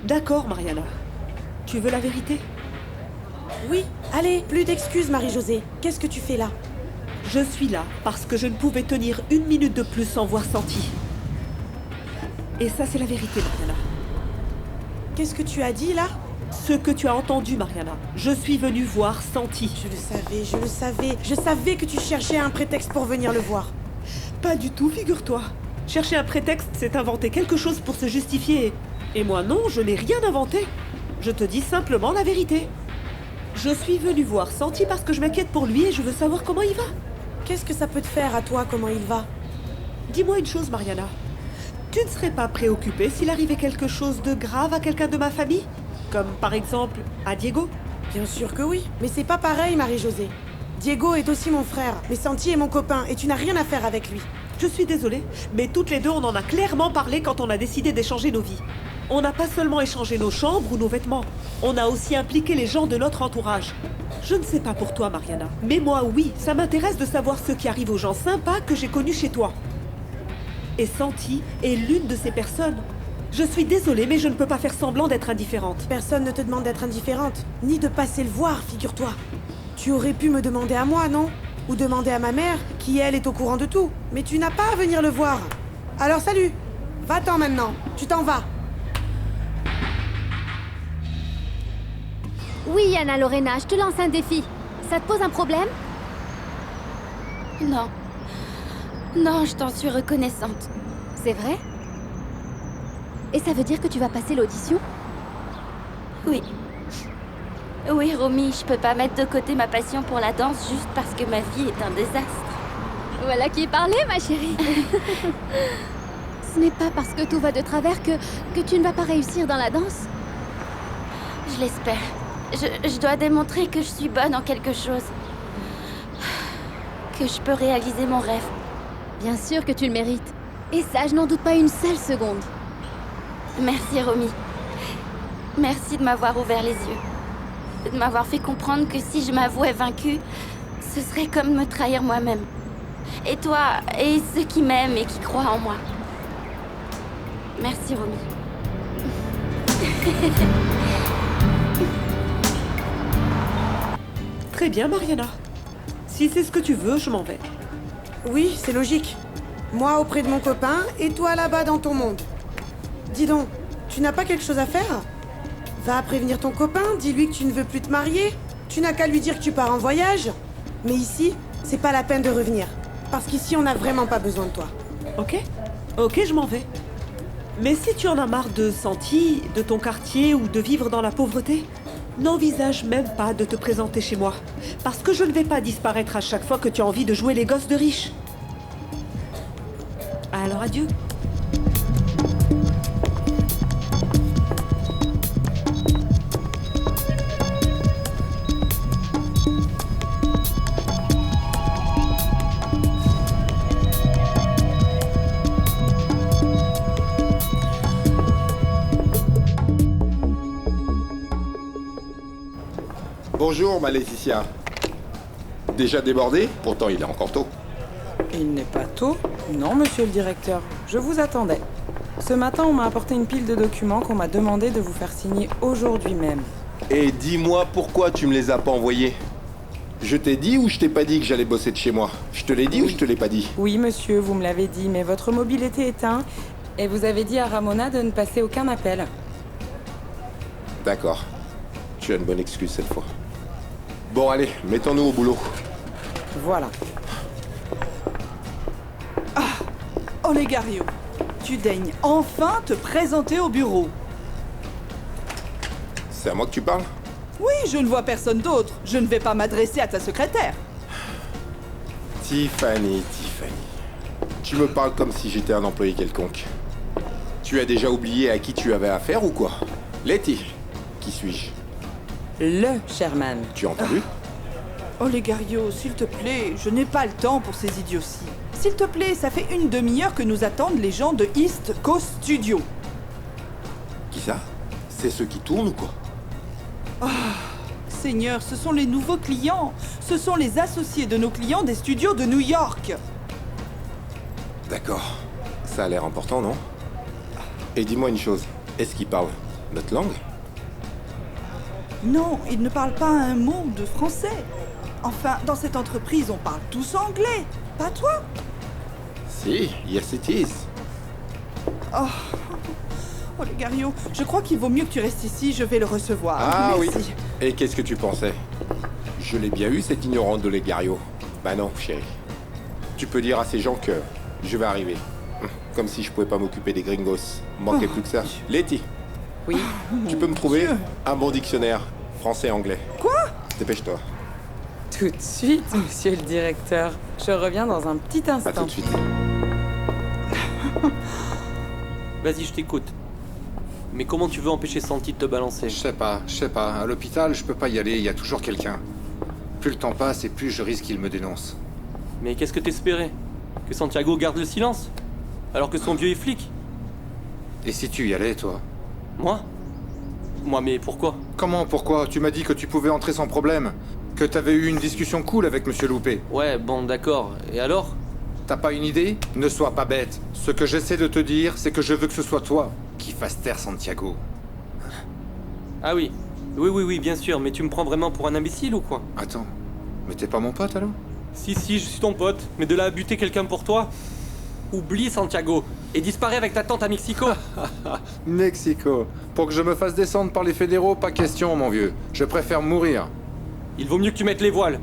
D'accord, Mariana. Tu veux la vérité? Oui, allez, plus d'excuses, Marie-Josée. Qu'est-ce que tu fais là? Je suis là parce que je ne pouvais tenir une minute de plus sans voir Santi. Et ça, c'est la vérité, Mariana. Qu'est-ce que tu as dit là? Ce que tu as entendu, Mariana. Je suis venue voir Santi. Je le savais, je le savais. Je savais que tu cherchais un prétexte pour venir le voir. Pas du tout, figure-toi. Chercher un prétexte, c'est inventer quelque chose pour se justifier. Et moi non, je n'ai rien inventé. Je te dis simplement la vérité. Je suis venue voir Santi parce que je m'inquiète pour lui et je veux savoir comment il va. Qu'est-ce que ça peut te faire à toi, comment il va? Dis-moi une chose, Mariana. Tu ne serais pas préoccupée s'il arrivait quelque chose de grave à quelqu'un de ma famille? Comme par exemple à Diego? Bien sûr que oui, mais c'est pas pareil, Marie-Josée. Diego est aussi mon frère, mais Santi est mon copain et tu n'as rien à faire avec lui. Je suis désolée, mais toutes les deux on en a clairement parlé quand on a décidé d'échanger nos vies. On n'a pas seulement échangé nos chambres ou nos vêtements, on a aussi impliqué les gens de notre entourage. Je ne sais pas pour toi, Mariana, mais moi oui, ça m'intéresse de savoir ce qui arrive aux gens sympas que j'ai connus chez toi. Et Santi est l'une de ces personnes. Je suis désolée, mais je ne peux pas faire semblant d'être indifférente. Personne ne te demande d'être indifférente, ni de passer le voir, figure-toi. Tu aurais pu me demander à moi, non? Ou demander à ma mère, qui elle est au courant de tout. Mais tu n'as pas à venir le voir. Alors salut! Va-t'en maintenant, tu t'en vas. Oui, Anna Lorena, je te lance un défi. Ça te pose un problème? Non. Non, je t'en suis reconnaissante. C'est vrai? Et ça veut dire que tu vas passer l'audition? Oui. Oui, Romy, je peux pas mettre de côté ma passion pour la danse juste parce que ma vie est un désastre. Voilà qui parlait, ma chérie. Ce n'est pas parce que tout va de travers que tu ne vas pas réussir dans la danse. Je l'espère. Je dois démontrer que je suis bonne en quelque chose. Que je peux réaliser mon rêve. Bien sûr que tu le mérites. Et ça, je n'en doute pas une seule seconde. Merci, Romy. Merci de m'avoir ouvert les yeux. De m'avoir fait comprendre que si je m'avouais vaincue, ce serait comme me trahir moi-même. Et toi, et ceux qui m'aiment et qui croient en moi. Merci, Romy. Très bien, Mariana. Si c'est ce que tu veux, je m'en vais. Oui, c'est logique. Moi auprès de mon copain et toi là-bas dans ton monde. Dis donc, tu n'as pas quelque chose à faire? Va prévenir ton copain, dis-lui que tu ne veux plus te marier. Tu n'as qu'à lui dire que tu pars en voyage. Mais ici, c'est pas la peine de revenir. Parce qu'ici, on n'a vraiment pas besoin de toi. Ok? Ok, je m'en vais. Mais si tu en as marre de Santi, de ton quartier ou de vivre dans la pauvreté, n'envisage même pas de te présenter chez moi. Parce que je ne vais pas disparaître à chaque fois que tu as envie de jouer les gosses de riches. Alors adieu. Bonjour, ma Laetitia. Déjà débordé? Pourtant, il est encore tôt. Il n'est pas tôt? Non, monsieur le directeur. Je vous attendais. Ce matin, on m'a apporté une pile de documents qu'on m'a demandé de vous faire signer aujourd'hui même. Et dis-moi pourquoi tu me les as pas envoyés? Je t'ai dit ou je t'ai pas dit que j'allais bosser de chez moi? Je te l'ai dit ou je te l'ai pas dit? Oui, monsieur, vous me l'avez dit, mais votre mobile était éteint et vous avez dit à Ramona de ne passer aucun appel. D'accord. Tu as une bonne excuse cette fois. Bon, allez, mettons-nous au boulot. Voilà. Olegario, tu daignes enfin te présenter au bureau. C'est à moi que tu parles? Oui, je ne vois personne d'autre. Je ne vais pas m'adresser à ta secrétaire. Tiffany. Tu me parles comme si j'étais un employé quelconque. Tu as déjà oublié à qui tu avais affaire ou quoi? Letty, qui suis-je? Le Sherman. Tu as entendu? Olegario, s'il te plaît, je n'ai pas le temps pour ces idioties. S'il te plaît, ça fait une demi-heure que nous attendent les gens de East Coast Studio. Qui ça? C'est ceux qui tournent ou quoi? Seigneur, ce sont les nouveaux clients. Ce sont les associés de nos clients des studios de New York. D'accord. Ça a l'air important, non? Et dis-moi une chose, est-ce qu'ils parlent? Notre langue? Non, il ne parle pas un mot de français. Enfin, dans cette entreprise, on parle tous anglais. Pas toi? Si, yes it is. Oh, Olegario, je crois qu'il vaut mieux que tu restes ici, je vais le recevoir. Ah Merci. oui. Et qu'est-ce que tu pensais? Je l'ai bien eu, cette ignorante d'Olegario. Bah non, chérie. Tu peux dire à ces gens que je vais arriver. Comme si je pouvais pas m'occuper des gringos. Manquait plus que ça. Letty, Oui. tu peux me trouver Dieu. un bon dictionnaire français-anglais. Quoi? Dépêche-toi. Tout de suite, monsieur le directeur. Je reviens dans un petit Pas instant. tout de suite. Vas-y, je t'écoute. Mais comment tu veux empêcher Santi de te balancer? Je sais pas. À l'hôpital, je peux pas y aller, il y a toujours quelqu'un. Plus le temps passe et plus je risque qu'il me dénonce. Mais qu'est-ce que t'espérais? Que Santiago garde le silence? Alors que son vieux est flic? Et si tu y allais, toi? Moi? Moi, mais pourquoi? Comment, pourquoi? Tu m'as dit que tu pouvais entrer sans problème. Que t'avais eu une discussion cool avec Monsieur Loupé. Ouais, bon, d'accord. Et alors? T'as pas une idée? Ne sois pas bête. Ce que j'essaie de te dire, c'est que je veux que ce soit toi qui fasses taire Santiago. Ah oui. Oui, bien sûr. Mais tu me prends vraiment pour un imbécile ou quoi? Attends, mais t'es pas mon pote alors? Si, je suis ton pote. Mais de là à buter quelqu'un pour toi? Oublie Santiago. Et disparais avec ta tante à Mexico. Mexico. Pour que je me fasse descendre par les fédéraux, pas question, mon vieux. Je préfère mourir. Il vaut mieux que tu mettes les voiles.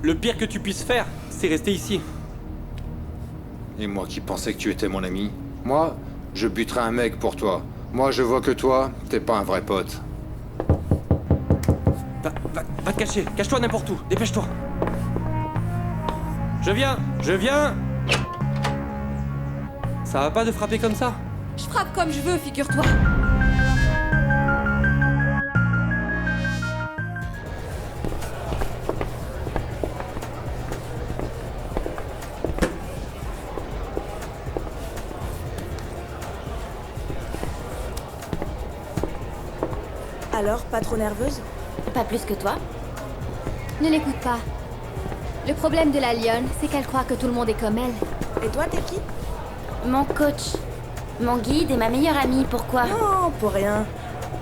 Le pire que tu puisses faire, c'est rester ici. Et moi qui pensais que tu étais mon ami. Moi, je buterais un mec pour toi. Moi, je vois que toi, t'es pas un vrai pote. Va te cacher. Cache-toi n'importe où. Dépêche-toi. Je viens. Ça va pas de frapper comme ça? Je frappe comme je veux, figure-toi. Alors, pas trop nerveuse? Pas plus que toi. Ne l'écoute pas. Le problème de la lionne, c'est qu'elle croit que tout le monde est comme elle. Et toi, t'es qui? Mon coach, mon guide et ma meilleure amie, pourquoi? Non, pour rien.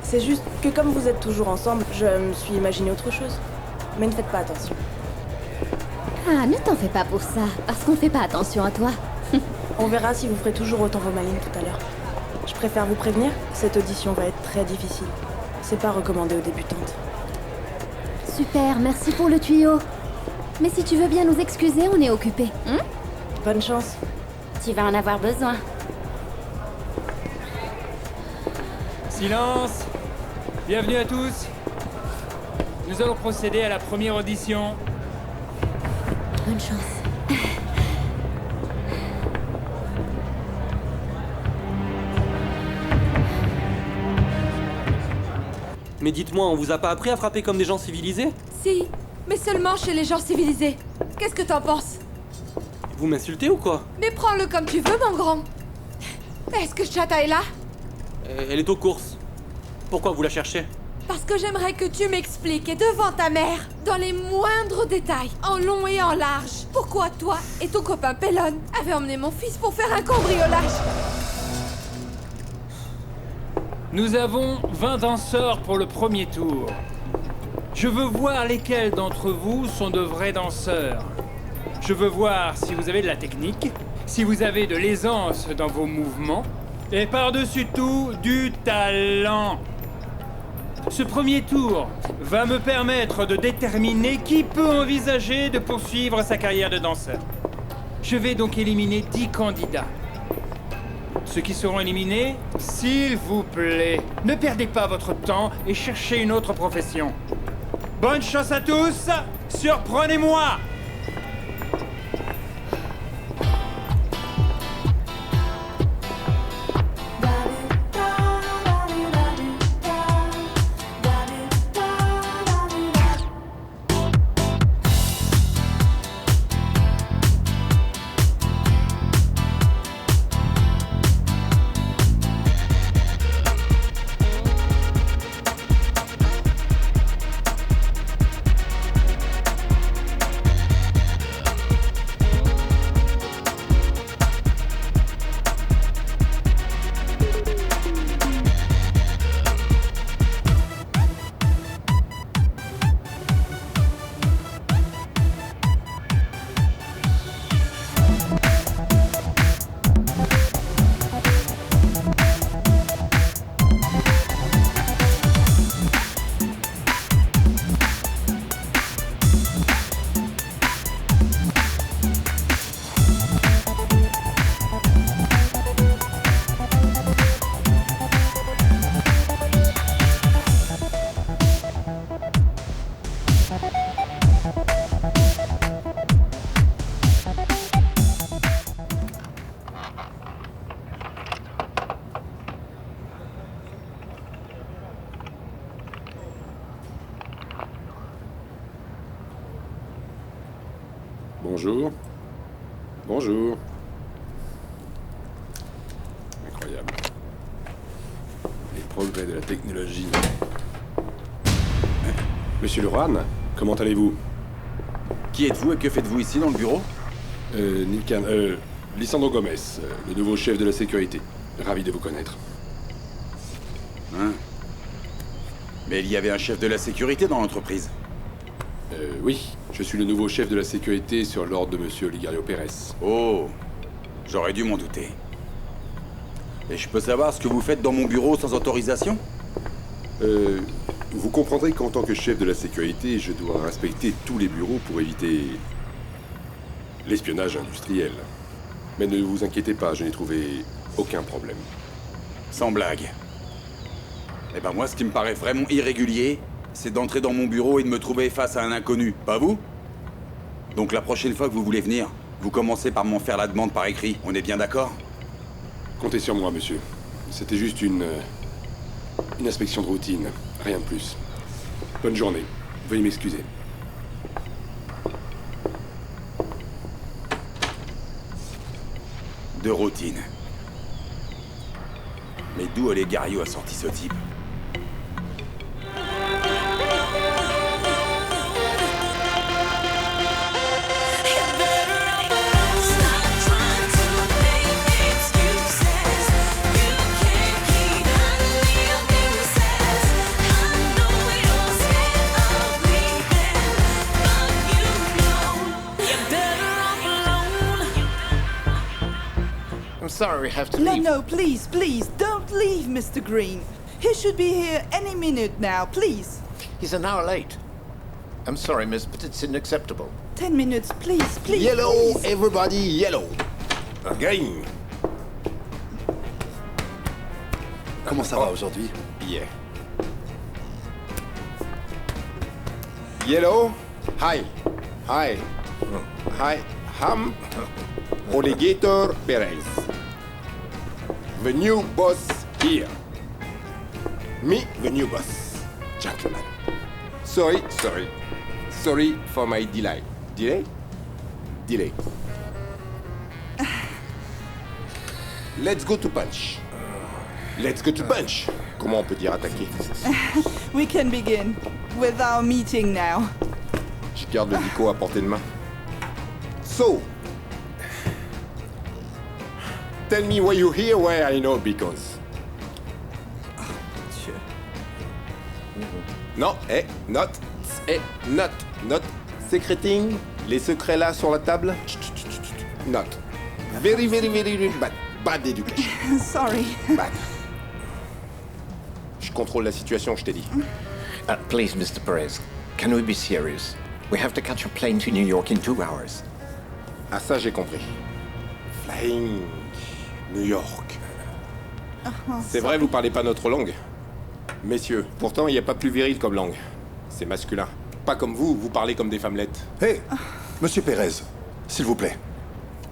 C'est juste que comme vous êtes toujours ensemble, je me suis imaginé autre chose. Mais ne faites pas attention. Ah, ne t'en fais pas pour ça, parce qu'on fait pas attention à toi. On verra si vous ferez toujours autant vos malines tout à l'heure. Je préfère vous prévenir, cette audition va être très difficile. C'est pas recommandé aux débutantes. Super, merci pour le tuyau. Mais si tu veux bien nous excuser, on est occupés. Bonne chance. Tu vas en avoir besoin. Silence! Bienvenue à tous. Nous allons procéder à la première audition. Bonne chance. Mais dites-moi, on vous a pas appris à frapper comme des gens civilisés? Si, mais seulement chez les gens civilisés. Qu'est-ce que t'en penses? Vous m'insultez ou quoi? Mais prends-le comme tu veux, mon grand. Est-ce que Chata est là? Elle est aux courses. Pourquoi vous la cherchez? Parce que j'aimerais que tu m'expliques, et devant ta mère, dans les moindres détails, en long et en large, pourquoi toi et ton copain Pellon avez emmené mon fils pour faire un cambriolage. Nous avons 20 danseurs pour le premier tour. Je veux voir lesquels d'entre vous sont de vrais danseurs. Je veux voir si vous avez de la technique, si vous avez de l'aisance dans vos mouvements, et par-dessus tout, du talent. Ce premier tour va me permettre de déterminer qui peut envisager de poursuivre sa carrière de danseur. Je vais donc éliminer 10 candidats. Ceux qui seront éliminés, s'il vous plaît, ne perdez pas votre temps et cherchez une autre profession. Bonne chance à tous, surprenez-moi! Bonjour. Bonjour. Incroyable. Les progrès de la technologie. Monsieur Luran, comment allez-vous? Qui êtes-vous et que faites-vous ici dans le bureau? Lisandro Gomez, le nouveau chef de la sécurité. Ravi de vous connaître. Hein? Mais il y avait un chef de la sécurité dans l'entreprise. Oui, je suis le nouveau chef de la sécurité sur l'ordre de Monsieur Oligario Pérez. Oh, j'aurais dû m'en douter. Et je peux savoir ce que vous faites dans mon bureau sans autorisation? Vous comprendrez qu'en tant que chef de la sécurité, je dois inspecter tous les bureaux pour éviter l'espionnage industriel. Mais ne vous inquiétez pas, je n'ai trouvé aucun problème. Sans blague. Eh ben moi, ce qui me paraît vraiment irrégulier, c'est d'entrer dans mon bureau et de me trouver face à un inconnu, pas vous? Donc la prochaine fois que vous voulez venir, vous commencez par m'en faire la demande par écrit, on est bien d'accord? Comptez sur moi, monsieur. C'était juste une inspection de routine, rien de plus. Bonne journée. Veuillez m'excuser. De routine. Mais d'où Olegario a sorti ce type? Sorry, we have to leave. No, please, don't leave, Mr. Green. He should be here any minute now, please. He's an hour late. I'm sorry, miss, but it's unacceptable. 10 minutes, please. Yellow, please. everybody, yellow. Green. Comment ça va aujourd'hui? Yeah. Yellow, hi. Ham, Oligator Perez. The new boss here. Me, the new boss. Gentlemen. Sorry for my delay. Delay. Let's go to punch. Comment on peut dire attaquer? We can begin with our meeting now. Je garde le dico à portée de main. So, tell me why you're here, why I know, because... Non, not secreting les secrets là sur la table. Not. Very bad. Bad education. Sorry. Bad. Je contrôle la situation, je t'ai dit. Please, Mr. Perez, can we be serious? We have to catch a plane to New York in 2 hours. Ah, ça, j'ai compris. Flying New York. C'est vrai, vous parlez pas notre langue? Messieurs, pourtant, il n'y a pas plus viril comme langue. C'est masculin. Pas comme vous parlez comme des femmelettes. Hé, Monsieur Pérez, s'il vous plaît.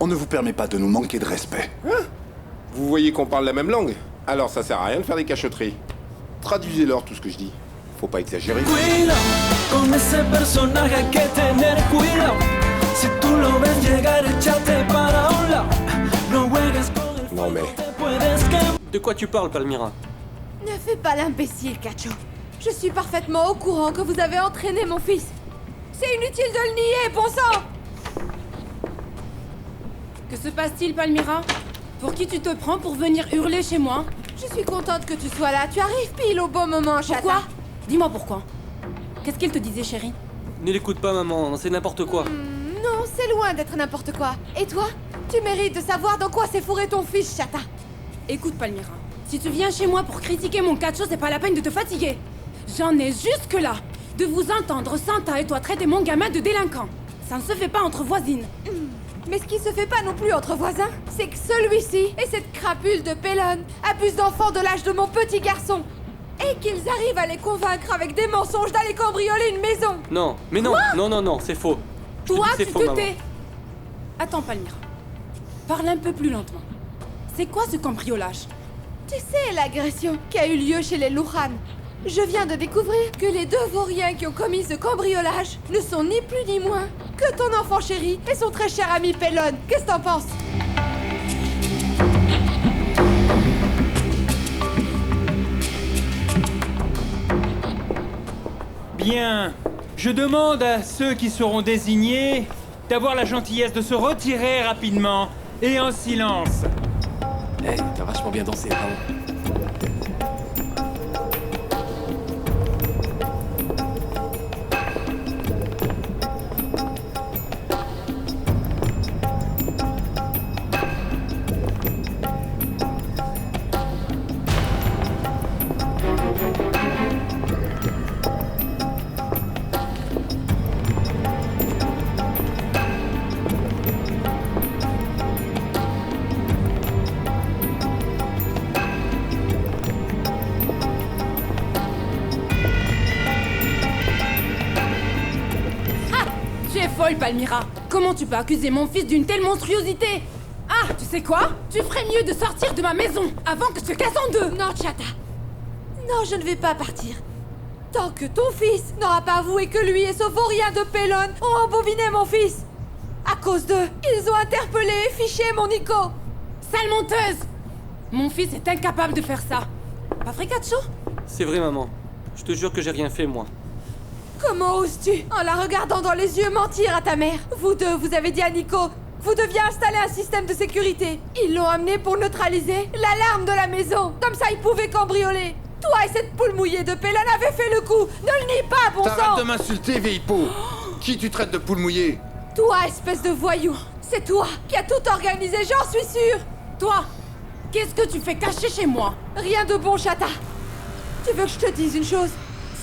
On ne vous permet pas de nous manquer de respect. Hein? Vous voyez qu'on parle la même langue? Alors ça sert à rien de faire des cachotteries. Traduisez-leur tout ce que je dis. Faut pas exagérer. Con ese personaje hay que tener cuidado. Si tú lo ves llegar, échate para un lado. No juegues con el Non mais... De quoi tu parles, Palmyra? Ne fais pas l'imbécile, Cacho. Je suis parfaitement au courant que vous avez entraîné mon fils. C'est inutile de le nier, bon sang! Que se passe-t-il, Palmyra? Pour qui tu te prends pour venir hurler chez moi? Je suis contente que tu sois là. Tu arrives pile au bon moment, Chata. Pourquoi? Dis-moi pourquoi. Qu'est-ce qu'il te disait, chérie? Ne l'écoute pas, maman, c'est n'importe quoi. Non, c'est loin d'être n'importe quoi. Et toi? Tu mérites de savoir dans quoi s'est fourré ton fils, Chata. Écoute, Palmyra, si tu viens chez moi pour critiquer mon cacho, c'est pas la peine de te fatiguer. J'en ai jusque-là de vous entendre Santa et toi traiter mon gamin de délinquant. Ça ne se fait pas entre voisines. Mais ce qui se fait pas non plus entre voisins, c'est que celui-ci et cette crapule de Pellon abusent d'enfants de l'âge de mon petit garçon. Et qu'ils arrivent à les convaincre avec des mensonges d'aller cambrioler une maison. Non, mais non, Quoi? non, c'est faux. Je Toi, te dis, tu c'est faux, te maman. tais. Attends, Palmyra. Parle un peu plus lentement. C'est quoi ce cambriolage? Tu sais l'agression qui a eu lieu chez les Lujan. Je viens de découvrir que les deux vauriens qui ont commis ce cambriolage ne sont ni plus ni moins que ton enfant chéri et son très cher ami Pellon. Qu'est-ce que t'en penses? Bien. Je demande à ceux qui seront désignés d'avoir la gentillesse de se retirer rapidement et en silence. Eh, t'as vachement bien dansé, bravo. Palmyra, comment tu peux accuser mon fils d'une telle monstruosité? Ah, tu sais quoi? Tu ferais mieux de sortir de ma maison avant que je te casse en deux. Non, Chata. Non, je ne vais pas partir. Tant que ton fils n'aura pas avoué que lui et ce vaurien de Pellon ont embobiné mon fils. À cause d'eux, ils ont interpellé et fiché mon Nico. Sale menteuse! Mon fils est incapable de faire ça. Pas vrai, Katcho? C'est vrai, maman. Je te jure que j'ai rien fait, moi. Comment oses-tu, en la regardant dans les yeux, mentir à ta mère? Vous deux, vous avez dit à Nico, vous deviez installer un système de sécurité. Ils l'ont amené pour neutraliser l'alarme de la maison. Comme ça, ils pouvaient cambrioler. Toi et cette poule mouillée de Pellon avez fait le coup. Ne le nie pas, bon sang! T'arrêtes de m'insulter, vieille peau. Qui tu traites de poule mouillée? Toi, espèce de voyou. C'est toi qui as tout organisé, j'en suis sûre. Toi, qu'est-ce que tu fais cacher chez moi? Rien de bon, Chata. Tu veux que je te dise une chose?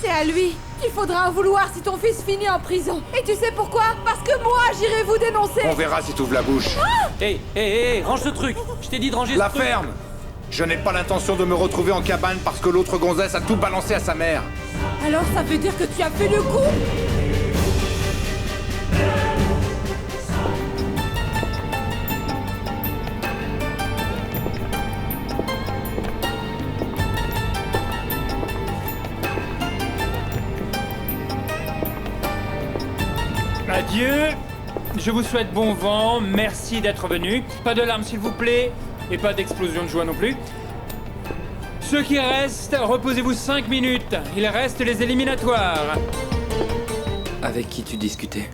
C'est à lui qu'il faudra en vouloir si ton fils finit en prison. Et tu sais pourquoi? Parce que moi, j'irai vous dénoncer. On verra si t'ouvres la bouche. Hé, range ce truc. Je t'ai dit de ranger ce truc. La ferme. Je n'ai pas l'intention de me retrouver en cabane parce que l'autre gonzesse a tout balancé à sa mère. Alors ça veut dire que tu as fait le coup? Adieu. Je vous souhaite bon vent. Merci d'être venu. Pas de larmes, s'il vous plaît. Et pas d'explosion de joie non plus. Ceux qui restent, reposez-vous 5 minutes. Il reste les éliminatoires. Avec qui tu discutais?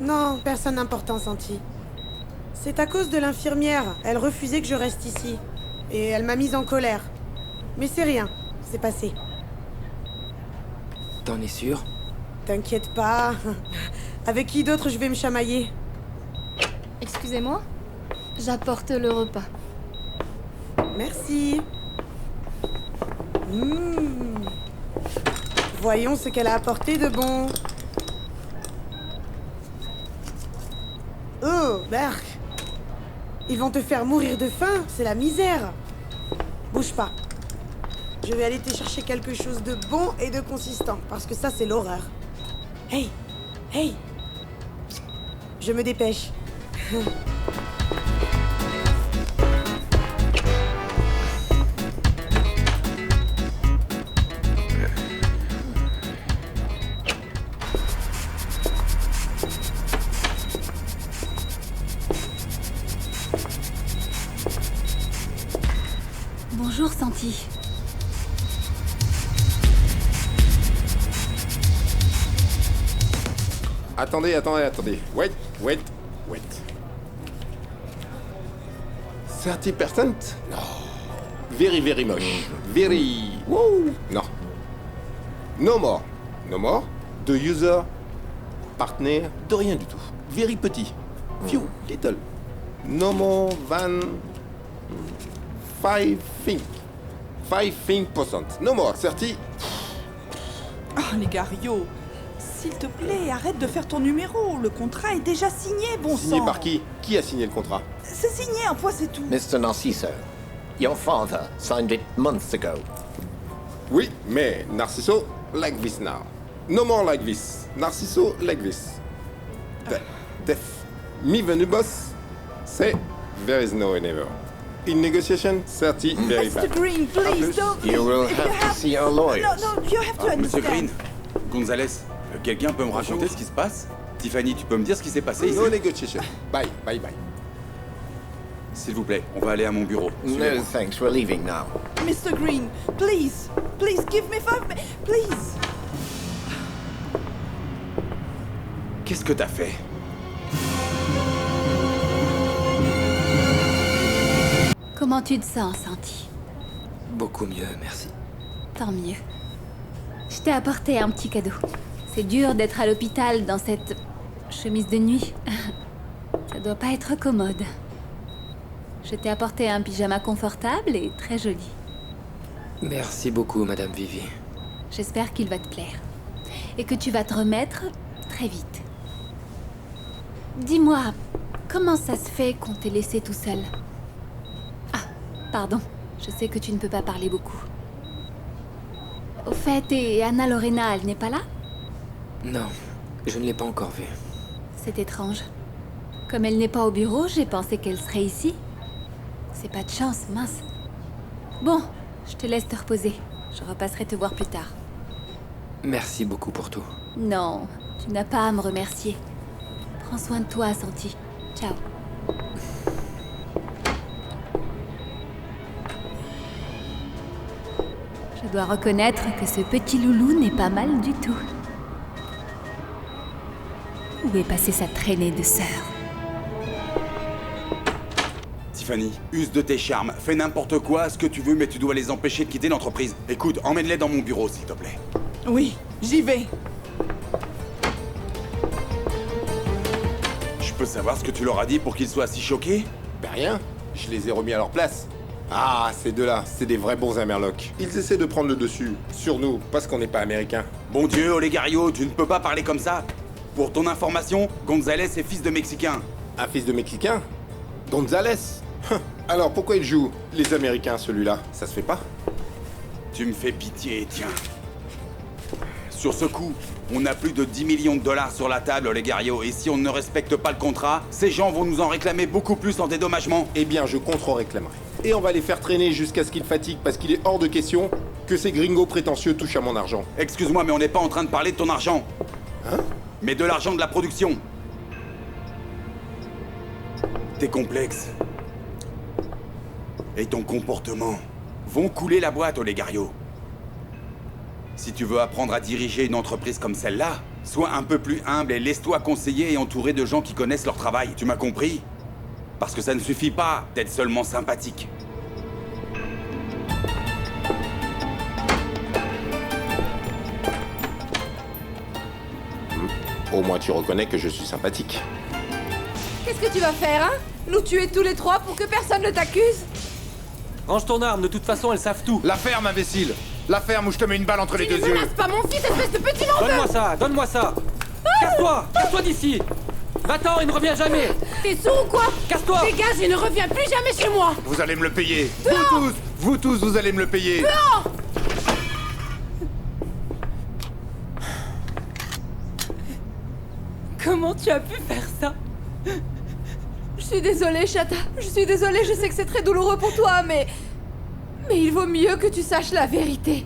Non, personne d'important, Santi. C'est à cause de l'infirmière. Elle refusait que je reste ici. Et elle m'a mise en colère. Mais c'est rien. C'est passé. T'en es sûr? T'inquiète pas. Avec qui d'autre je vais me chamailler? Excusez-moi, j'apporte le repas. Merci. Voyons ce qu'elle a apporté de bon. Oh, Berk. Ils vont te faire mourir de faim, c'est la misère. Bouge pas. Je vais aller te chercher quelque chose de bon et de consistant, parce que ça, c'est l'horreur. Hey! Hey! Je me dépêche. Bonjour, Santi. Attendez. Wait. 30%? No. Very moche. Very... Woo. Non. No more. De user, partner, de rien du tout. Very petit. Few, little. No more than... 5 think%. No more, 30. Ah, les Gario, s'il te plaît, arrête de faire ton numéro. Le contrat est déjà signé, bon sang. Signé par qui? Qui a signé le contrat? C'est signé, un point, c'est tout. Mr. Narciso, your father signed it months ago. Oui, mais Narciso, like this now. No more like this. Narciso, like this. Def. Me, the new boss, say, there is no never. In negotiation, 30, very bad. Mr. Green, please don't. You will have to see our lawyers. No, you have to understand. Monsieur Green, Gonzalez, quelqu'un peut me raconter ce qui se passe? Tiffany, tu peux me dire ce qui s'est passé ici? No negotiation. Bye, bye, bye. S'il vous plaît, on va aller à mon bureau. No, thanks. We're leaving now. Mr. Green, please, please give me 5 minutes, please. Qu'est-ce que t'as fait? Comment tu te sens, Santi? Beaucoup mieux, merci. Tant mieux. Je t'ai apporté un petit cadeau. C'est dur d'être à l'hôpital dans cette chemise de nuit. Ça doit pas être commode. Je t'ai apporté un pyjama confortable et très joli. Merci beaucoup, Madame Vivi. J'espère qu'il va te plaire. Et que tu vas te remettre très vite. Dis-moi, comment ça se fait qu'on t'ait laissé tout seul? Ah, pardon. Je sais que tu ne peux pas parler beaucoup. Au fait, et Anna Lorena, elle n'est pas là? Non, je ne l'ai pas encore vue. C'est étrange. Comme elle n'est pas au bureau, j'ai pensé qu'elle serait ici. C'est pas de chance, mince. Bon, je te laisse te reposer. Je repasserai te voir plus tard. Merci beaucoup pour tout. Non, tu n'as pas à me remercier. Prends soin de toi, Santi. Ciao. Je dois reconnaître que ce petit loulou n'est pas mal du tout. Où est passée sa traînée de sœur? Tiffany, use de tes charmes, fais n'importe quoi, ce que tu veux, mais tu dois les empêcher de quitter l'entreprise. Écoute, emmène-les dans mon bureau, s'il te plaît. Oui, j'y vais. Je peux savoir ce que tu leur as dit pour qu'ils soient si choqués? Ben rien, je les ai remis à leur place. Ah, ces deux-là, c'est des vrais bons Amerlocs. Ils essaient de prendre le dessus, sur nous, parce qu'on n'est pas américains. Bon Dieu, Olegario, tu ne peux pas parler comme ça. Pour ton information, Gonzalez est fils de Mexicain. Un fils de Mexicain? Gonzalez? Alors pourquoi il joue les Américains, celui-là? Ça se fait pas? Tu me fais pitié, tiens. Sur ce coup, on a plus de 10 millions de dollars sur la table, Olegario, et si on ne respecte pas le contrat, ces gens vont nous en réclamer beaucoup plus en dédommagement. Eh bien, je contre-réclamerai. Et on va les faire traîner jusqu'à ce qu'ils fatiguent, parce qu'il est hors de question que ces gringos prétentieux touchent à mon argent. Excuse-moi, mais on n'est pas en train de parler de ton argent. Hein? Mais de l'argent de la production. Tes complexes et ton comportement vont couler la boîte, Olegario. Si tu veux apprendre à diriger une entreprise comme celle-là, sois un peu plus humble et laisse-toi conseiller et entourer de gens qui connaissent leur travail. Tu m'as compris? Parce que ça ne suffit pas d'être seulement sympathique. Au moins tu reconnais que je suis sympathique. Qu'est-ce que tu vas faire, hein? Nous tuer tous les trois pour que personne ne t'accuse? Range ton arme, de toute façon, elles savent tout. La ferme, imbécile! La ferme ou je te mets une balle entre les deux Ne yeux! menace pas mon fils, espèce de petit menteur! Donne-moi ça, donne-moi ça. Casse-toi, casse-toi d'ici. Va-t'en et ne reviens jamais. T'es sourd ou quoi? Casse-toi. Dégage et ne reviens plus jamais chez moi! Vous allez me le payer! Dehors. Vous tous, vous allez me le payer! Dehors! Comment tu as pu faire ça? Je suis désolée, Chata. Je suis désolée, je sais que c'est très douloureux pour toi, mais il vaut mieux que tu saches la vérité.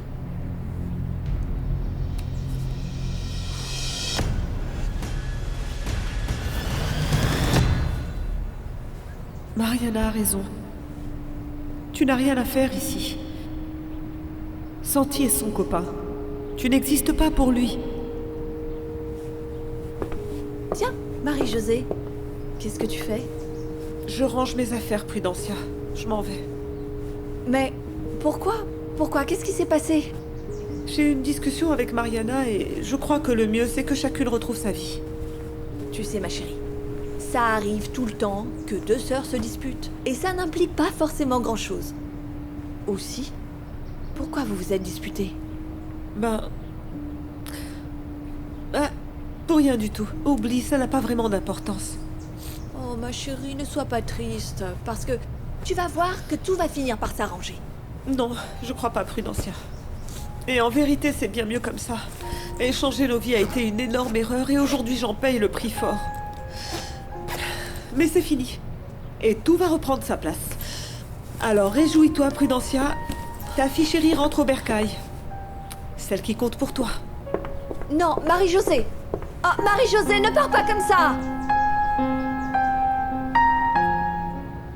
Mariana a raison. Tu n'as rien à faire ici. Santi est son copain. Tu n'existes pas pour lui. Tiens, Marie-Josée, qu'est-ce que tu fais? Je range mes affaires, Prudencia. Je m'en vais. Mais pourquoi? Pourquoi? Qu'est-ce qui s'est passé? J'ai eu une discussion avec Mariana et je crois que le mieux, c'est que chacune retrouve sa vie. Tu sais, ma chérie, ça arrive tout le temps que deux sœurs se disputent. Et ça n'implique pas forcément grand-chose. Aussi, pourquoi vous vous êtes disputées? Pour rien du tout. Oublie, ça n'a pas vraiment d'importance. Oh, ma chérie, ne sois pas triste, parce que tu vas voir que tout va finir par s'arranger. Non, je crois pas, Prudencia. Et en vérité, c'est bien mieux comme ça. Échanger nos vies a été une énorme erreur et aujourd'hui, j'en paye le prix fort. Mais c'est fini. Et tout va reprendre sa place. Alors réjouis-toi, Prudencia. Ta fille chérie rentre au bercail. Celle qui compte pour toi. Non, Marie-Josée, Oh, Marie-Josée, ne pars pas comme ça!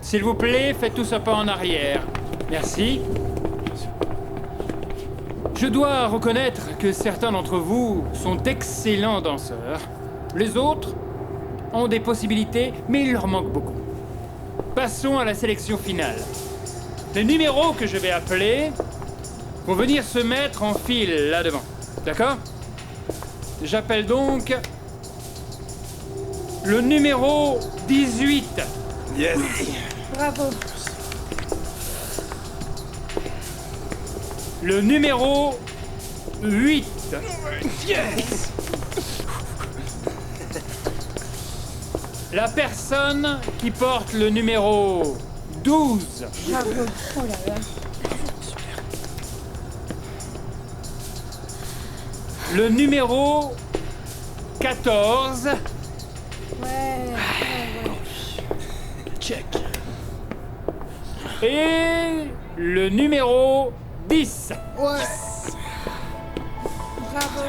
S'il vous plaît, faites tous un pas en arrière. Merci. Je dois reconnaître que certains d'entre vous sont d'excellents danseurs. Les autres ont des possibilités, mais il leur manque beaucoup. Passons à la sélection finale. Les numéros que je vais appeler vont venir se mettre en file là devant. D'accord? J'appelle donc le numéro 18. Yes. Bravo. Le numéro 8. Yes. La personne qui porte le numéro 12. Bravo. Oh là là. Le numéro 14. Ouais. Check. Et le numéro 10. Ouais. Bravo.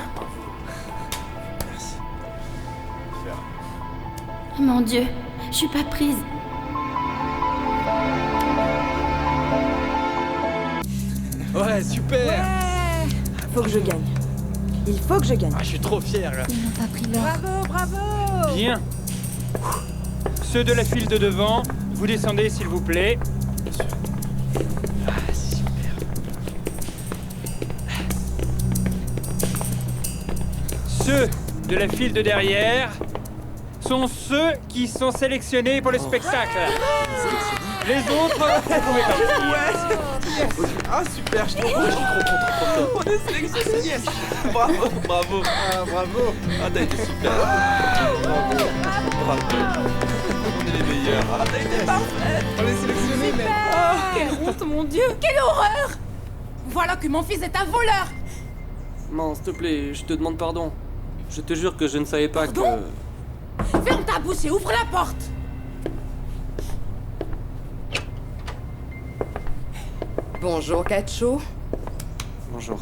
Mon Dieu, je suis pas prise. Ouais, super. Ouais. Faut que je gagne. Il faut que je gagne. Ah, je suis trop fier. Là. Ils n'ont pas pris l'or. Bravo, bravo. Bien. Ceux de la file de devant, vous descendez s'il vous plaît. Ah, super. Ceux de la file de derrière sont ceux qui sont sélectionnés pour le spectacle. Les autres, vous pouvez partir. Ah, super, je suis trop content. On est sélectionné. Yes. Bravo, bravo. Ah, bravo. Ah, t'as été super. Bravo. Bravo. On est les meilleurs. Ah, t'as été parfaite. On est sélectionnés, mais... Oh, quelle honte, mon Dieu. Quelle horreur. Voilà que mon fils est un voleur. Non, s'il te plaît, je te demande pardon. Je te jure que je ne savais pas que... Ferme ta bouche et ouvre la porte. Bonjour, Cacho. Bonjour.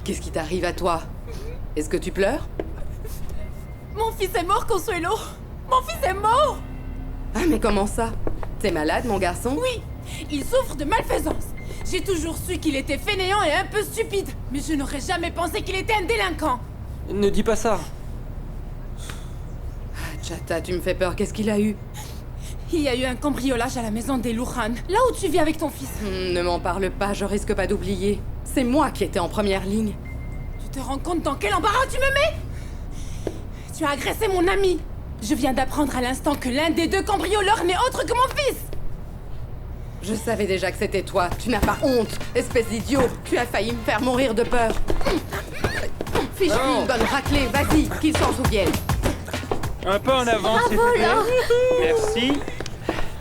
Qu'est-ce qui t'arrive à toi? Est-ce que tu pleures? Mon fils est mort, Consuelo. Mon fils est mort. Ah, mais comment ça? T'es malade, mon garçon? Oui, il souffre de malfaisance. J'ai toujours su qu'il était fainéant et un peu stupide, mais je n'aurais jamais pensé qu'il était un délinquant. Ne dis pas ça. Ah, Chata, tu me fais peur. Qu'est-ce qu'il a eu? Il y a eu un cambriolage à la maison des Lujan, là où tu vis avec ton fils. Ne m'en parle pas, je risque pas d'oublier. C'est moi qui étais en première ligne. Tu te rends compte dans quel embarras tu me mets? Tu as agressé mon ami. Je viens d'apprendre à l'instant que l'un des deux cambrioleurs n'est autre que mon fils. Je savais déjà que c'était toi. Tu n'as pas honte, espèce d'idiot. Tu as failli me faire mourir de peur. Fiche-lui une bonne raclée, vas-y, qu'il s'en souvienne. Un peu en avant, s'il vous plaît. Merci.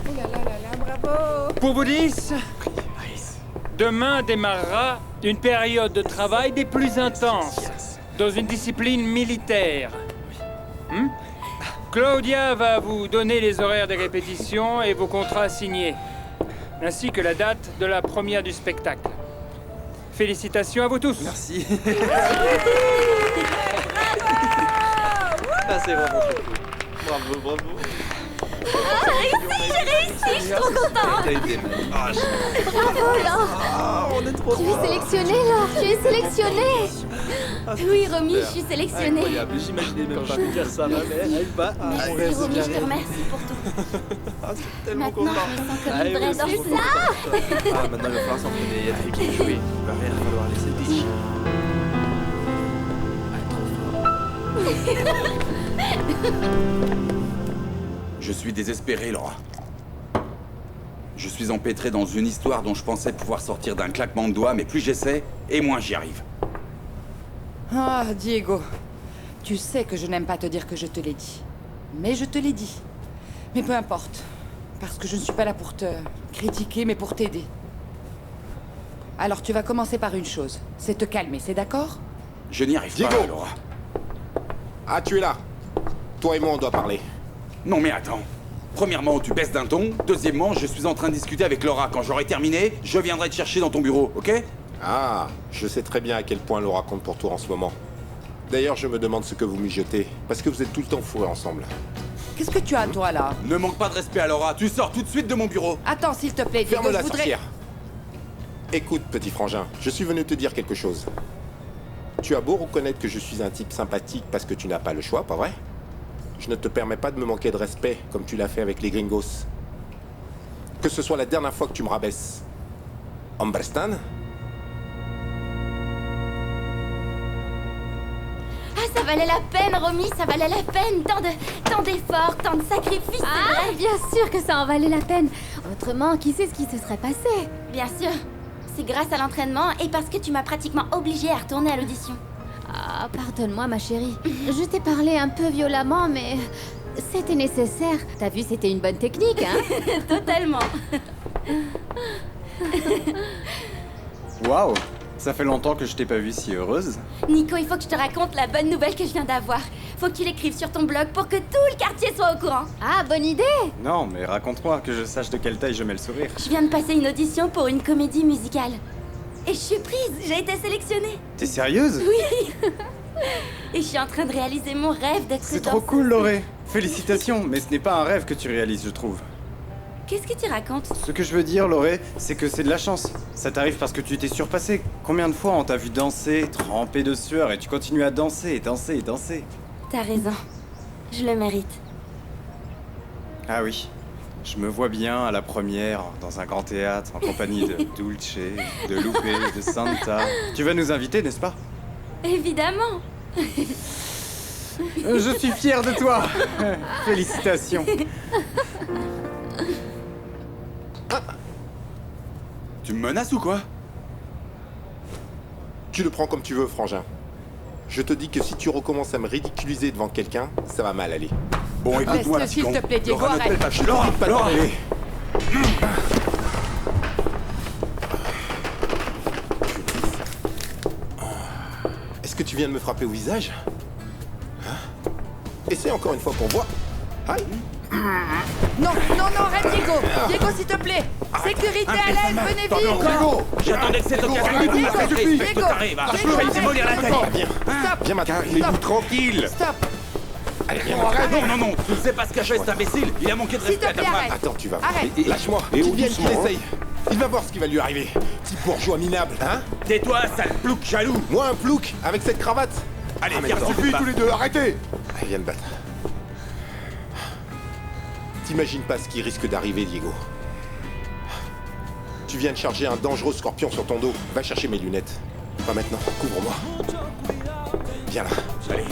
Oh là là là là, bravo. Pour vous 10, demain démarrera une période de travail des plus intenses dans une discipline militaire. Claudia va vous donner les horaires des répétitions et vos contrats signés, ainsi que la date de la première du spectacle. Félicitations à vous tous. Merci. Ah, c'est vraiment trop cool. Bravo, bravo. Ah, j'ai réussi, je suis trop contente. T'as été Bravo, Laure. Ah, on est trop Tu es sélectionnée, Laure, tu es sélectionnée. Oui, Romy, je suis sélectionnée. Incroyable, j'imaginais même pas dire ça, mais elle va. Merci, Romy, je te remercie pour tout. Ah, c'est tellement Maintenant, content. je me sens comme une vraie danseuse. Ah, maintenant il va falloir s'entraîner, il y a des équipes jouer. Il va rien falloir laisser déchirer. Je suis désespéré, Laura. Je suis empêtré dans une histoire dont je pensais pouvoir sortir d'un claquement de doigts, mais plus j'essaie, et moins j'y arrive. Ah, Diego. Tu sais que je n'aime pas te dire que je te l'ai dit. Mais je te l'ai dit. Mais peu importe. Parce que je ne suis pas là pour te critiquer, mais pour t'aider. Alors tu vas commencer par une chose. C'est te calmer, c'est d'accord? Je n'y arrive Diego. pas, Laura. Ah, tu es là. Toi et moi, on doit parler. Non mais attends. Premièrement, tu baisses d'un ton. Deuxièmement, je suis en train de discuter avec Laura. Quand j'aurai terminé, je viendrai te chercher dans ton bureau, ok? Ah, je sais très bien à quel point Laura compte pour toi en ce moment. D'ailleurs, je me demande ce que vous mijotez, parce que vous êtes tout le temps fourrés ensemble. Qu'est-ce que tu as, toi, là? Ne manque pas de respect à Laura, tu sors tout de suite de mon bureau. Attends, s'il te plaît, Diego, Ferme la je voudrais... sorcière. Écoute, petit frangin, je suis venu te dire quelque chose. Tu as beau reconnaître que je suis un type sympathique parce que tu n'as pas le choix, pas vrai? Je ne te permets pas de me manquer de respect comme tu l'as fait avec les gringos. Que ce soit la dernière fois que tu me rabaisses. Understand? Ah, ça valait la peine, Romy, ça valait la peine. Tant d'efforts, tant de sacrifices, c'est Ah, vrai. bien sûr que ça en valait la peine. Autrement, qui sait ce qui se serait passé? Bien sûr. C'est grâce à l'entraînement et parce que tu m'as pratiquement obligée à retourner à l'audition. Ah, pardonne-moi, ma chérie. Je t'ai parlé un peu violemment, mais c'était nécessaire. T'as vu, c'était une bonne technique, hein? Totalement. Waouh, ça fait longtemps que je t'ai pas vue si heureuse. Nico, il faut que je te raconte la bonne nouvelle que je viens d'avoir. Faut que tu l'écrives sur ton blog pour que tout le quartier soit au courant. Ah, bonne idée! Non, mais raconte-moi, que je sache de quelle taille je mets le sourire. Je viens de passer une audition pour une comédie musicale. Et je suis prise, j'ai été sélectionnée. T'es sérieuse? Oui. Et je suis en train de réaliser mon rêve d'être C'est trop cool, Lauré. Félicitations, mais ce n'est pas un rêve que tu réalises, je trouve. Qu'est-ce que tu racontes? Ce que je veux dire, Lauré, c'est que c'est de la chance. Ça t'arrive parce que tu t'es surpassé. Combien de fois on t'a vu danser, trempé de sueur, et tu continues à danser, et danser, et danser? T'as raison. Je le mérite. Ah oui. Je me vois bien à la première, dans un grand théâtre, en compagnie de Dulce, de Lupe, de Santa. Tu vas nous inviter, n'est-ce pas? Évidemment. Je suis fier de toi. Félicitations. Tu me menaces ou quoi? Tu le prends comme tu veux, frangin. Je te dis que si tu recommences à me ridiculiser devant quelqu'un, ça va mal aller. Bon, écoute-moi, Laisse-le, s'il te plaît, Diego, Laura, arrête. n'appelle pas chez Laura, Pas Laura. parler. Est-ce que tu viens de me frapper au visage? Hein? Essaie encore une fois pour voir. Aïe. Non, arrête, Diego. Diego, s'il te plaît. Sécurité à l'aile, venez vite. Diego, j'attendais que cette occasion Diego, me fasse Diego, que t'arrives. Diego, Je vais te arrête. démolir la tête. Viens, viens maintenant. Carrez-vous tranquille. Stop. Allez, viens Non, maintenant. arrête. Non, tu ne sais pas ce qu'a fait cet imbécile. Il a manqué de S'il te respect à plaît, ta arrête. femme. Attends, tu vas voir. Arrête. Lâche-moi. Et Qu'il vienne, qu'il doucement, essaye. Il va voir ce qui va lui arriver. Petit bourgeois minable, hein? Tais-toi, sale plouc jaloux. Moi, un plouc avec cette cravate. Allez, Ah, mais viens, ça on suffit, se bat. tous les deux, arrêtez. Allez, viens me battre. T'imagines pas ce qui risque d'arriver, Diego. Tu viens de charger un dangereux scorpion sur ton dos. Va chercher mes lunettes. Pas maintenant, couvre-moi. Viens là. Allez.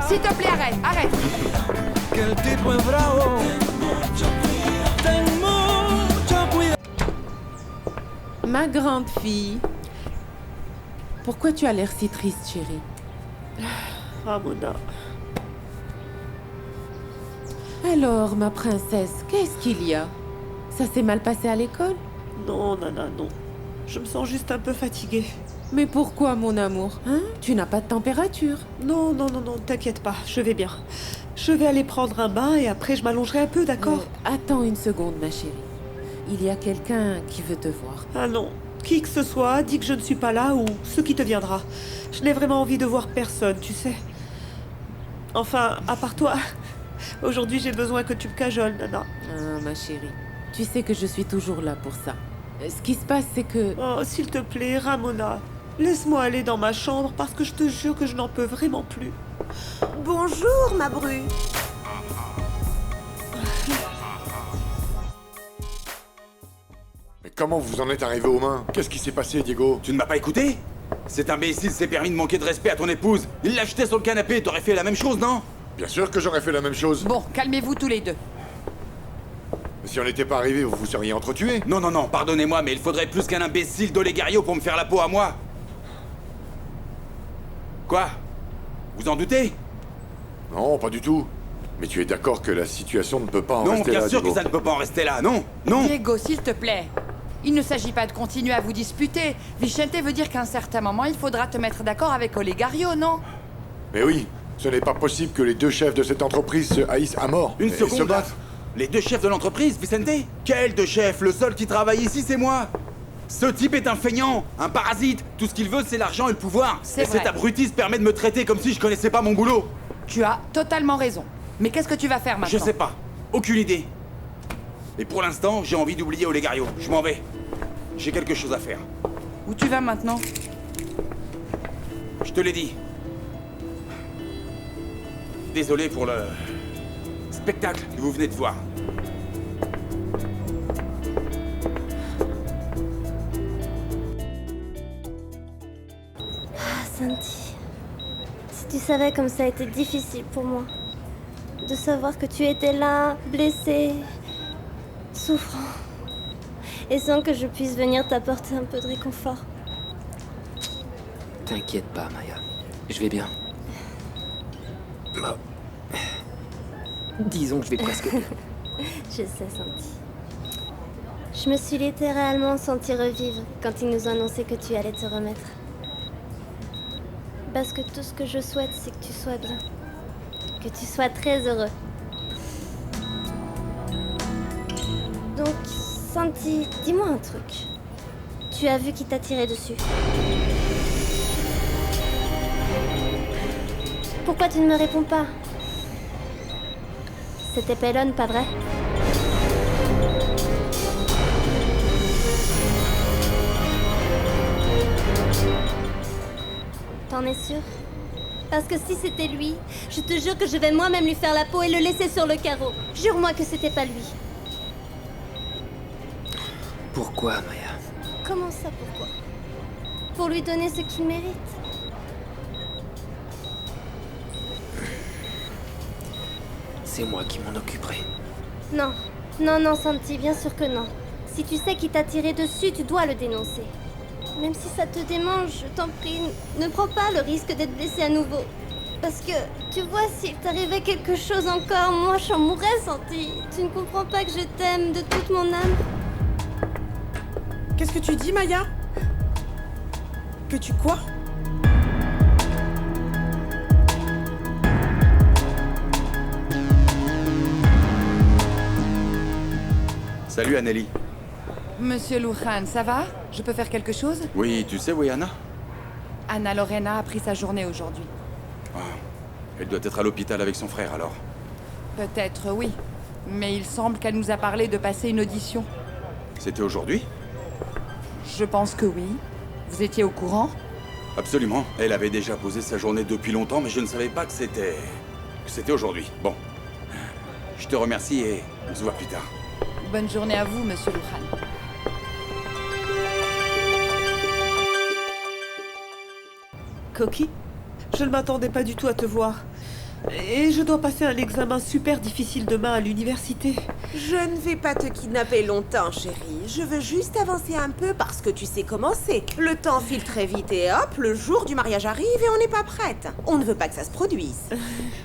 S'il te plaît, arrête. Que el tipo es bravo. Ten mucho cuidado. Ma grande fille. Pourquoi tu as l'air si triste, chérie? Ramona. Alors, ma princesse, qu'est-ce qu'il y a? Ça s'est mal passé à l'école? Non, Nana, non. Je me sens juste un peu fatiguée. Mais pourquoi, mon amour? Hein? Tu n'as pas de température? Non, t'inquiète pas, je vais bien. Je vais aller prendre un bain et après je m'allongerai un peu, d'accord? Attends une seconde, ma chérie. Il y a quelqu'un qui veut te voir. Ah non, qui que ce soit, dis que je ne suis pas là ou ce qui te viendra. Je n'ai vraiment envie de voir personne, tu sais. Enfin, à part toi. Aujourd'hui, j'ai besoin que tu me cajoles, Nana. Ah, ma chérie. Tu sais que je suis toujours là pour ça. Ce qui se passe, c'est que... Oh, s'il te plaît, Ramona. Laisse-moi aller dans ma chambre parce que je te jure que je n'en peux vraiment plus. Bonjour, ma bru. Mais comment vous en êtes arrivé aux mains? Qu'est-ce qui s'est passé, Diego? Tu ne m'as pas écouté? Cet imbécile s'est permis de manquer de respect à ton épouse. Il l'a jeté sur le canapé. T'aurais fait la même chose, non? Bien sûr que j'aurais fait la même chose. Bon, calmez-vous tous les deux. Si on n'était pas arrivé, vous vous seriez entretués. Non, pardonnez-moi, mais il faudrait plus qu'un imbécile d'Olegario pour me faire la peau à moi. Quoi? Vous en doutez? Non, pas du tout. Mais tu es d'accord que la situation ne peut pas en Non, rester là, bien sûr Diego. que ça ne peut pas en rester là, non. Diego, s'il te plaît. Il ne s'agit pas de continuer à vous disputer. Vicente veut dire qu'à un certain moment, il faudra te mettre d'accord avec Olegario, non? Mais oui, ce n'est pas possible que les deux chefs de cette entreprise se haïssent à mort. Une et seconde, se là. battent. Les deux chefs de l'entreprise, Vicente? Quel deux chefs? Le seul qui travaille ici, c'est moi. Ce type est un feignant, un parasite. Tout ce qu'il veut, c'est l'argent et le pouvoir. C'est Et vrai. cet abruti se permet de me traiter comme si je connaissais pas mon boulot. Tu as totalement raison. Mais qu'est-ce que tu vas faire maintenant? Je sais pas. Aucune idée. Et pour l'instant, j'ai envie d'oublier Olegario. Je m'en vais. J'ai quelque chose à faire. Où tu vas maintenant? Je te l'ai dit. Désolé pour le spectacle que vous venez de voir. Ah, Santi. Si tu savais comme ça a été difficile pour moi. De savoir que tu étais là, blessé, souffrant. Et sans que je puisse venir t'apporter un peu de réconfort. T'inquiète pas, Maya. Je vais bien. Bah. Disons que je vais presque bien. Je sais, Santi. Je me suis littéralement sentie revivre quand ils nous ont annoncé que tu allais te remettre. Parce que tout ce que je souhaite, c'est que tu sois bien. Que tu sois très heureux. Donc, Santi, dis-moi un truc. Tu as vu qui t'a tiré dessus. Pourquoi tu ne me réponds pas? C'était Pellon, pas vrai? T'en es sûr? Parce que si c'était lui, je te jure que je vais moi-même lui faire la peau et le laisser sur le carreau. Jure-moi que c'était pas lui. Pourquoi, Maya? Comment ça, pourquoi? Pour lui donner ce qu'il mérite. C'est moi qui m'en occuperai. Non, non, non, Santi, bien sûr que non. Si tu sais qui t'a tiré dessus, tu dois le dénoncer. Même si ça te démange, je t'en prie, ne prends pas le risque d'être blessé à nouveau. Parce que, tu vois, s'il t'arrivait quelque chose encore, moi j'en mourrais, Santi. Tu ne comprends pas que je t'aime de toute mon âme. Qu'est-ce que tu dis, Maya? Que tu quoi? Salut Anneli. Monsieur Lujan, ça va? Je peux faire quelque chose? Oui, tu sais où est Anna? Anna Lorena a pris sa journée aujourd'hui. Ah, elle doit être à l'hôpital avec son frère alors. Peut-être, oui. Mais il semble qu'elle nous a parlé de passer une audition. C'était aujourd'hui? Je pense que oui. Vous étiez au courant? Absolument. Elle avait déjà posé sa journée depuis longtemps, mais je ne savais pas que c'était aujourd'hui. Bon. Je te remercie et on se voit plus tard. Bonne journée à vous, monsieur Lujan. Coquille, je ne m'attendais pas du tout à te voir. Et je dois passer un examen super difficile demain à l'université. Je ne vais pas te kidnapper longtemps, chérie. Je veux juste avancer un peu parce que tu sais comment c'est. Le temps file très vite et hop, le jour du mariage arrive et on n'est pas prête. On ne veut pas que ça se produise.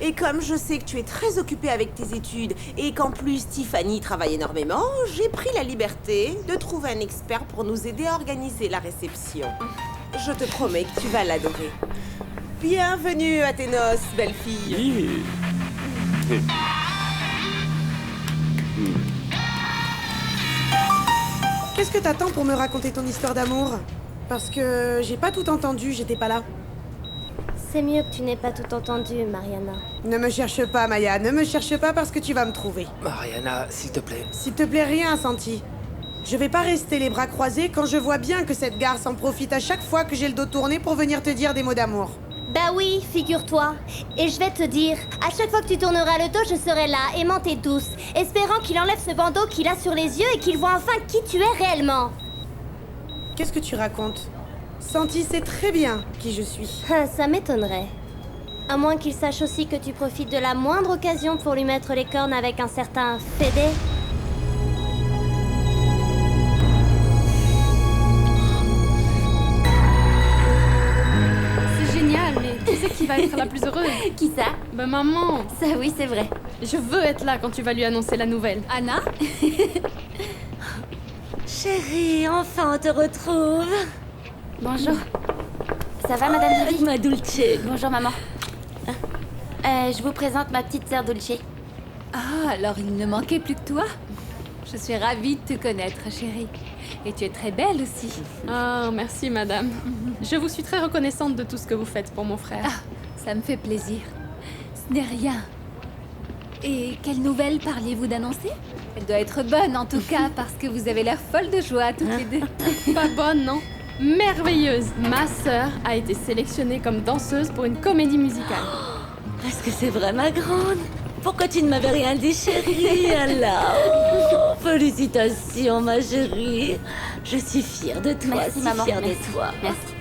Et comme je sais que tu es très occupée avec tes études et qu'en plus Tiffany travaille énormément, j'ai pris la liberté de trouver un expert pour nous aider à organiser la réception. Je te promets que tu vas l'adorer. Bienvenue à tes noces, belle fille. Qu'est-ce que t'attends pour me raconter ton histoire d'amour? Parce que j'ai pas tout entendu, j'étais pas là. C'est mieux que tu n'aies pas tout entendu, Mariana. Ne me cherche pas, Maya, ne me cherche pas parce que tu vas me trouver. Mariana, s'il te plaît. S'il te plaît, rien, Santi. Je vais pas rester les bras croisés quand je vois bien que cette garce en profite à chaque fois que j'ai le dos tourné pour venir te dire des mots d'amour. Bah oui, figure-toi. Et je vais te dire, à chaque fois que tu tourneras le dos, je serai là, aimante et douce, espérant qu'il enlève ce bandeau qu'il a sur les yeux et qu'il voit enfin qui tu es réellement. Qu'est-ce que tu racontes? Santi sait très bien qui je suis. Ça m'étonnerait. À moins qu'il sache aussi que tu profites de la moindre occasion pour lui mettre les cornes avec un certain Fédé. Génial, mais qui c'est qui va être la plus heureuse? Qui ça? Bah maman. Ça oui, c'est vrai. Je veux être là quand tu vas lui annoncer la nouvelle. Anna? Chérie, enfin on te retrouve. Bonjour. Ça va, Madame Vivi? Ma Dulce. Bonjour, maman. Je vous présente ma petite sœur Dulce. Ah, alors il ne manquait plus que toi? Je suis ravie de te connaître, chérie. Et tu es très belle aussi. Ah, merci, madame. Je vous suis très reconnaissante de tout ce que vous faites pour mon frère. Ah, ça me fait plaisir. Ce n'est rien. Et quelle nouvelle parliez-vous d'annoncer? Elle doit être bonne, en tout cas, parce que vous avez l'air folle de joie, toutes les deux. Pas bonne, non? Merveilleuse. Ma sœur a été sélectionnée comme danseuse pour une comédie musicale. Est-ce que c'est vrai, ma grande? Pourquoi tu ne m'avais rien dit, chérie? Alors, félicitations, ma chérie. Je suis fière de toi, Merci, maman. fière Merci. de toi. Merci.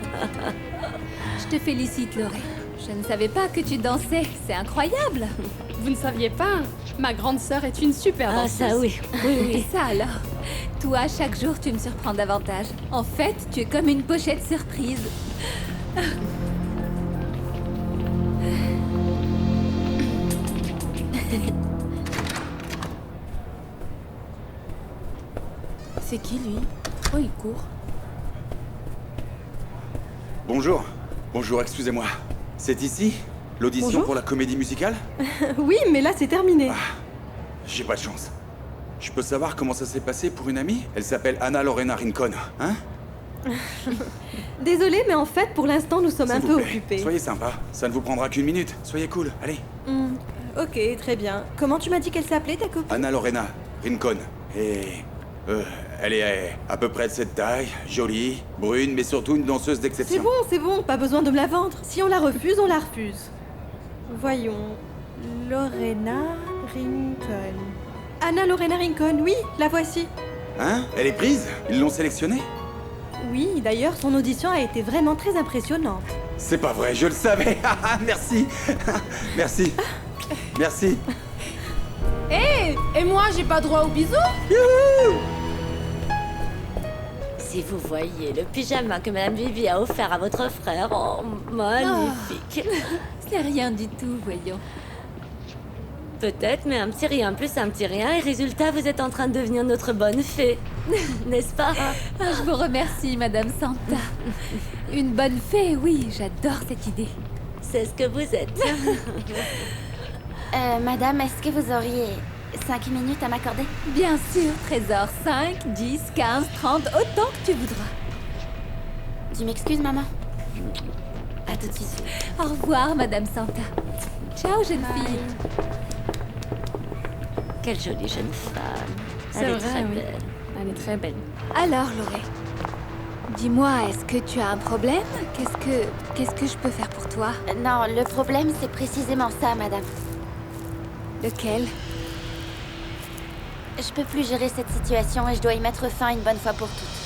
Je te félicite, Laurée. Je ne savais pas que tu dansais. C'est incroyable. Vous ne saviez pas? Ma grande sœur est une super danseuse. Ah, ça oui. Et ça alors? Toi, chaque jour, tu me surprends davantage. En fait, tu es comme une pochette surprise. C'est qui, lui? Oh, il court. Bonjour. Bonjour, excusez-moi. C'est ici? L'audition Bonjour. pour la comédie musicale? Oui, mais là, c'est terminé. J'ai pas de chance. Je peux savoir comment ça s'est passé pour une amie? Elle s'appelle Anna Lorena Rincon, hein? Désolée, mais en fait, pour l'instant, nous sommes un S'il peu vous plaît, occupés. soyez sympa. Ça ne vous prendra qu'une minute. Soyez cool, allez. Ok, très bien. Comment tu m'as dit qu'elle s'appelait, ta copine? Anna Lorena Rincon. Et... elle est à peu près de cette taille, jolie, brune, mais surtout une danseuse d'exception. C'est bon, pas besoin de me la vendre. Si on la refuse, on la refuse. Voyons. Lorena Rincon. Anna Lorena Rincon, oui, la voici. Hein? Elle est prise? Ils l'ont sélectionnée? Oui, d'ailleurs, son audition a été vraiment très impressionnante. C'est pas vrai, je le savais. Merci. Merci. Merci. Hé, et moi, j'ai pas droit aux bisous? Si vous voyez le pyjama que Madame Vivi a offert à votre frère, oh, magnifique. Ce n'est rien du tout, voyons. Peut-être, mais un petit rien plus un petit rien, et résultat, vous êtes en train de devenir notre bonne fée. N'est-ce pas? Ah, je vous remercie, Madame Santa. Une bonne fée, oui, j'adore cette idée. C'est ce que vous êtes. Madame, est-ce que vous auriez 5 minutes à m'accorder? Bien sûr, trésor. 5, 10, 15, 30, autant que tu voudras. Tu m'excuses, maman? À tout de suite. Au revoir, Madame Santa. Ciao, jeune fille. Quelle jolie jeune femme. C'est Elle est vrai, très oui. belle. Elle est très belle. Alors, Laurée, dis-moi, est-ce que tu as un problème? Qu'est-ce que je peux faire pour toi? Non, le problème, c'est précisément ça, madame. Lequel? Je peux plus gérer cette situation et je dois y mettre fin une bonne fois pour toutes.